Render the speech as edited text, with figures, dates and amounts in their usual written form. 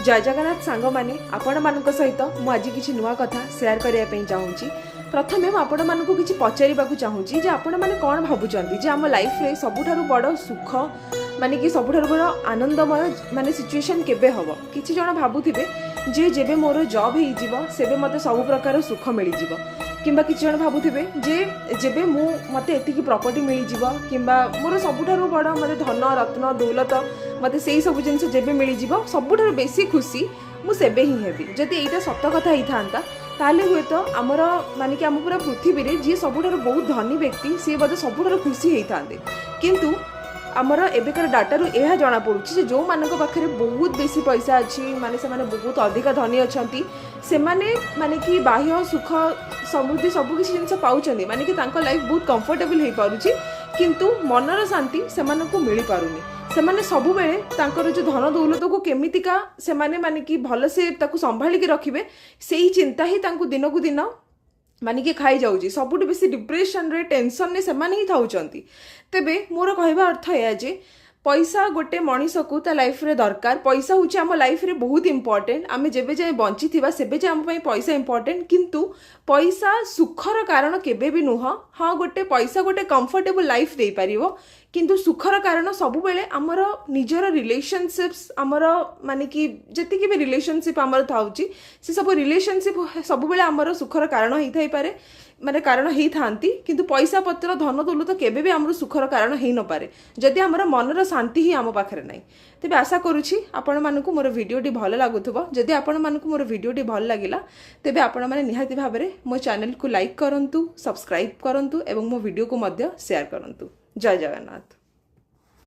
जय जगन्नाथ सांग मैंने आपण मान सहित मुझे किसी नुआ कथा सेयार करने चाहूँगी। प्रथमे आपण मानक किसी पचार चाहूँगी आपण मैंने कौन भावुं आम लाइफ रे सबुठारु बड़ सुख माने कि सबुठारु बड़ आनंदमय माने सिचुएशन केबे हम किसी जन भावुथिबे जे जेबे मोर जॉब हो सेबे मते सब प्रकार सुख मिल जिवो किंबा किसी जन भावुथिबे जे जेबे मु मते एतिकी प्रॉपर्टी मिल जिवो किंबा मोर सबुठारु बड़ मते धन रत्न दौलत मते सेही सब जिनस जेबे मिल जिवो सबुठारु बेसी खुशी मु सेबे ही हेबी। जदि एटा सत्य कथा ही थांता ताले हुए तो आमर माने कि आम पूरा पृथ्वी रे जी सबुठारु बहुत धनी व्यक्ति सी बोधे सबुठारु खुशी होई थांदे किंतु आमर एबेकार डाटारू यह जना पड़ुछि जो मानक पाखरे बहुत बेसी पैसा अच्छी माने से माने बहुत अधिक धनी अछंती से माने कि बाह्य सुख समृद्धि सब किसी जिनस पाउछंदी माने कि तांको लाइफ बहुत कंफर्टेबल हो पारुछि किंतु मनर शांति से मानक मिल पारुनी। सेमाने सबु बेले तांकर जो धन दौलत को केमितिका से माने कि भल से ताकू संभाली के रखिबे सेही चिंता ही तांको दिन को दिन माने कि खाई जाउची सबुठ बेसी डिप्रेशन रे टेंशन ने सेमाने ही थाउचंती। तेबे मोर कहबा अर्थ या जे पैसा गोटे मनीष को ता लाइफ रे दरकार पैसा होची आम लाइफ रे बहुत इंपोर्टेंट आमे जेबे जाय बंची थिबा सेबे जाय आम पई पैसा इंपोर्टेंट किंतु पैसा सुखर कारण केबे भी नुह। हाँ गोटे पैसा गोटे कंफर्टेबल लाइफ दे पारिबो किंतु सुखर कारण सब बेले आमर निजर रिलेशनशिप्स आमर माने कि जति भी रिलेशनशिप आमर थाउची से सब रिलेशनशिप सब बेले आमर सुखर कारण ही थाई पारे माने कारण ही थांती किंतु पैसा पत्र धन दौलत केबे भी आमर सुखर कारण ही न पारे जदि आमर मनर शांति ही आम पाखरे नाही। तेबे आशा करूछि आपण मानकु मोर वीडियोटी भल लागुथबो। जदि आपण मानकु मोर वीडियोटी भल लागिला तेबे आपण माने निहाती भाबरे मो चैनल को लाइक करंतु सब्सक्राइब करंतु एवं मो वीडियो को मध्य शेयर करंतु। जय जगन्नाथ।